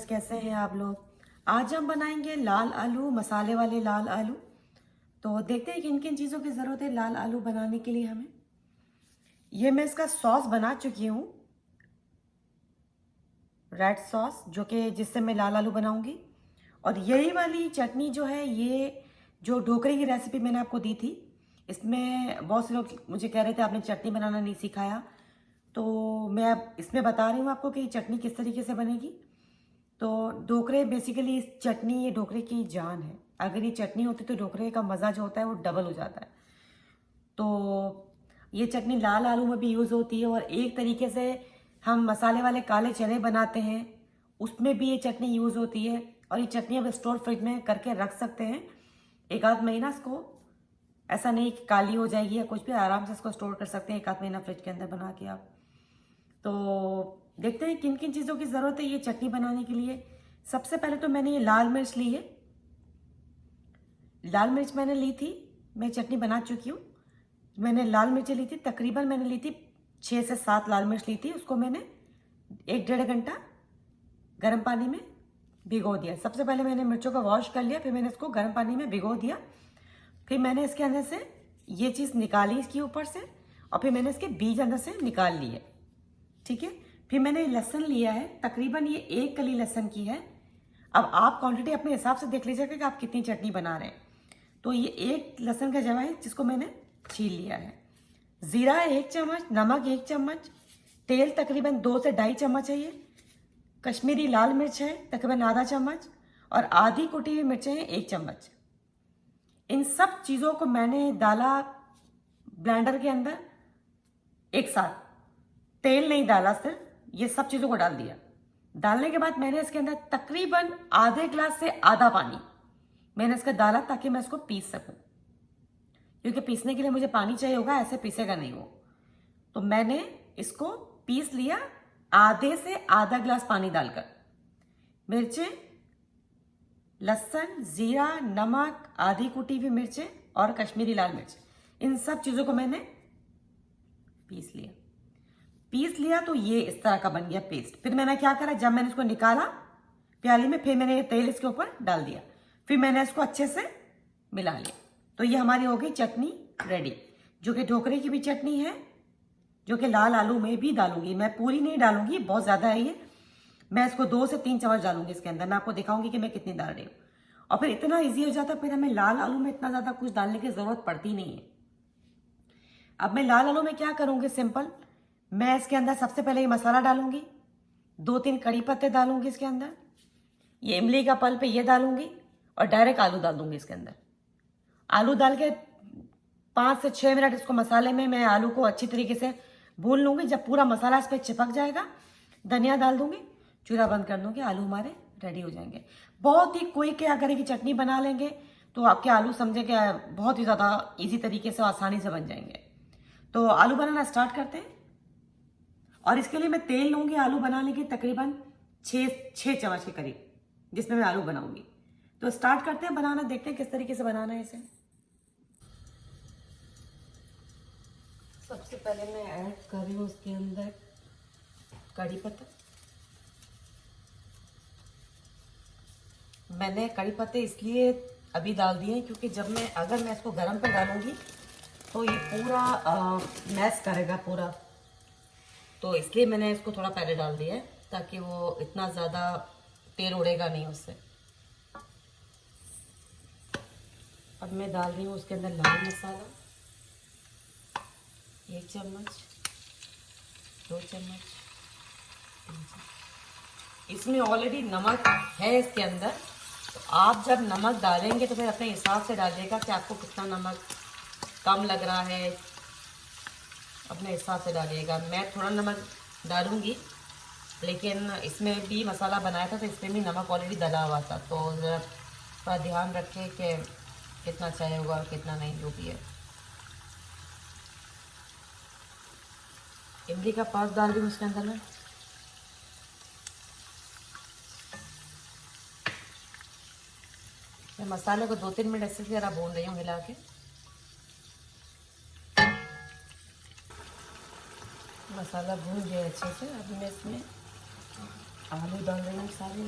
Viewers, कैसे हैं आप लोग। आज हम बनाएंगे लाल आलू, मसाले वाले लाल आलू। तो देखते हैं किन किन चीज़ों की ज़रूरत है लाल आलू बनाने के लिए हमें। ये मैं इसका सॉस बना चुकी हूँ, रेड सॉस, जो कि जिससे मैं लाल आलू बनाऊंगी। और यही वाली चटनी जो है, ये जो ढोकरे की रेसिपी मैंने आपको दी थी, इसमें बहुत से लोग मुझे कह रहे थे आपने चटनी बनाना नहीं सिखाया। तो मैं अब इसमें बता रही हूँ आपको कि चटनी किस तरीके से बनेगी। तो ढोकरे बेसिकली, इस चटनी ये ढोकरे की जान है। अगर ये चटनी होती तो ढोकरे का मज़ा जो होता है वो डबल हो जाता है। तो ये चटनी लाल आलू में भी यूज़ होती है, और एक तरीके से हम मसाले वाले काले चने बनाते हैं उसमें भी ये चटनी यूज़ होती है। और ये चटनी अब स्टोर फ्रिज में करके रख सकते हैं एक आध महीना। इसको ऐसा नहीं कि काली हो जाएगी या कुछ भी, आराम से इसको स्टोर कर सकते हैं एक आध महीना फ्रिज के अंदर बना के आप। तो देखते हैं किन किन चीज़ों की ज़रूरत है ये चटनी बनाने के लिए। सबसे पहले तो मैंने ये लाल मिर्च ली है। लाल मिर्च मैंने ली थी, मैं चटनी बना चुकी हूँ। मैंने लाल मिर्च ली थी, तकरीबन मैंने ली थी 6 से 7 लाल मिर्च ली थी। उसको मैंने 1 डेढ़ घंटा गर्म पानी में भिगो दिया। सबसे पहले मैंने मिर्चों को वॉश कर लिया, फिर मैंने इसको गर्म पानी में भिगो दिया। फिर मैंने इसके अंदर से ये चीज़ निकाली इसके ऊपर से, और फिर मैंने इसके बीज अंदर से निकाल लिए। ठीक है। फिर मैंने लहसुन लिया है, तकरीबन ये 1 कली लहसुन की है। अब आप क्वांटिटी अपने हिसाब से देख लीजिएगा कि आप कितनी चटनी बना रहे हैं। तो ये 1 लहसुन का जवा है जिसको मैंने छील लिया है। जीरा 1 चम्मच, नमक 1 चम्मच, तेल तकरीबन 2 से 2.5 चम्मच है। ये कश्मीरी लाल मिर्च है तकरीबन आधा चम्मच, और आधी कुटी हुई मिर्चें हैं 1 चम्मच। इन सब चीज़ों को मैंने डाला ब्लेंडर के अंदर एक साथ। तेल नहीं डाला, सिर्फ ये सब चीज़ों को डाल दिया। डालने के बाद मैंने इसके अंदर तकरीबन आधे ग्लास से आधा पानी मैंने इसका डाला, ताकि मैं इसको पीस सकूं। क्योंकि पीसने के लिए मुझे पानी चाहिए होगा, ऐसे पीसेगा नहीं वो। तो मैंने इसको पीस लिया आधे से आधा ग्लास पानी डालकर। मिर्चें, लहसुन, जीरा, नमक, आधी कुटी हुई मिर्चें और कश्मीरी लाल मिर्च, इन सब चीज़ों को मैंने पीस लिया। तो ये इस तरह का बन गया पेस्ट। फिर मैंने क्या करा, जब मैंने इसको निकाला प्याली में, फिर मैंने ये तेल इसके ऊपर डाल दिया। फिर मैंने इसको अच्छे से मिला लिया। तो ये हमारी हो गई चटनी रेडी, जो कि ढोकरे की भी चटनी है, जो कि लाल आलू में भी डालूंगी। मैं पूरी नहीं डालूंगी, बहुत ज़्यादा है ये। मैं इसको 2 से 3 चम्मच डालूंगी इसके अंदर। मैं आपको दिखाऊंगी कि मैं कितनी डाल रही हूँ। और फिर इतना ईजी हो जाता है, फिर हमें लाल आलू में इतना ज़्यादा कुछ डालने की ज़रूरत पड़ती नहीं है। अब मैं लाल आलू में क्या करूँगी, सिंपल। मैं इसके अंदर सबसे पहले ये मसाला डालूंगी, 2-3 कड़ी पत्ते डालूंगी इसके अंदर, ये इमली का पल्प है ये डालूंगी, और डायरेक्ट आलू डाल दूंगी इसके अंदर। आलू डाल के 5 से 6 मिनट इसको मसाले में मैं आलू को अच्छी तरीके से भून लूंगी। जब पूरा मसाला इस पर चिपक जाएगा, धनिया डाल दूंगी, चूल्हा बंद कर दूंगी, आलू हमारे रेडी हो जाएंगे। बहुत ही क्विक है। अगर की चटनी बना लेंगे तो आपके आलू समझे कि बहुत ही ज़्यादा इजी तरीके से आसानी से बन जाएंगे। तो आलू बनाना स्टार्ट करते हैं। और इसके लिए मैं तेल लूंगी आलू बनाने की तकरीबन 6 चम्मच के करीब, जिसमें मैं आलू बनाऊंगी। तो स्टार्ट करते हैं बनाना, देखते हैं किस तरीके से बनाना है इसे। सबसे पहले मैं ऐड कर रही हूँ उसके अंदर कड़ी पत्ता। मैंने कड़ी पत्ते इसलिए अभी डाल दिए हैं क्योंकि अगर मैं इसको गर्म पर डालूंगी तो ये पूरा मैश करेगा पूरा। तो इसलिए मैंने इसको थोड़ा पहले डाल दिया है, ताकि वो इतना ज़्यादा तेल उड़ेगा नहीं उससे। अब मैं डाल रही हूँ उसके अंदर लाल मसाला 1 चम्मच, 2 चम्मच, 3 चम्मच। इसमें ऑलरेडी नमक है इसके अंदर, तो आप जब नमक डालेंगे तो फिर अपने हिसाब से डालिएगा कि आपको कितना नमक कम लग रहा है, अपने हिसाब से डालिएगा। मैं थोड़ा नमक डालूंगी, लेकिन इसमें भी मसाला बनाया था तो इसमें भी नमक ऑलरेडी डला हुआ था। तो ज़रा थोड़ा ध्यान रखें कि कितना चाहिए होगा और कितना नहीं, जो भी है। इमली का पल्प डाल दूँ उसके अंदर में। मैं मसाले को 2-3 मिनट ऐसे ज़रा भून रही हूँ हिला के। मसाला भून गया अच्छे से। अब मैं इसमें आलू डाल रही हूँ सारे।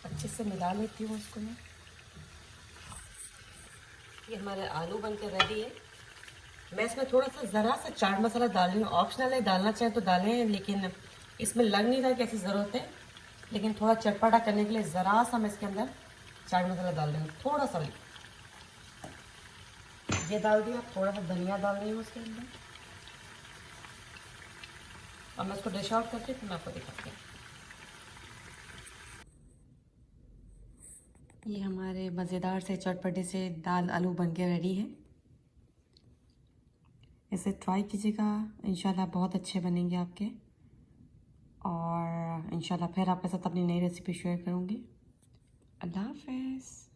अच्छे से मिला लेती हूँ उसको मैं। ये हमारे आलू बनकर रेडी है। मैं इसमें थोड़ा सा ज़रा सा चाट मसाला डाल रही हूँ, ऑप्शनल है, डालना चाहें तो डालें, लेकिन इसमें लग नहीं रहा कि ऐसी ज़रूरत है। लेकिन थोड़ा चटपटा करने के लिए ज़रा सा मैं इसके अंदर चाट मसाला डाल रही हूँ, थोड़ा सा। ये डाल दिया, थोड़ा सा धनिया डाल रही हूँ उसके अंदर। और मैं इसको डिश आउट करके फिर मैं आपको दिखाती हूँ। ये हमारे मज़ेदार से चटपटे से दाल आलू बन के रेडी है। इसे ट्राई कीजिएगा, इंशाल्लाह बहुत अच्छे बनेंगे आपके। और इंशाल्लाह फिर आपके साथ अपनी नई रेसिपी शेयर करूँगी। अल्लाह हाफ़िज़।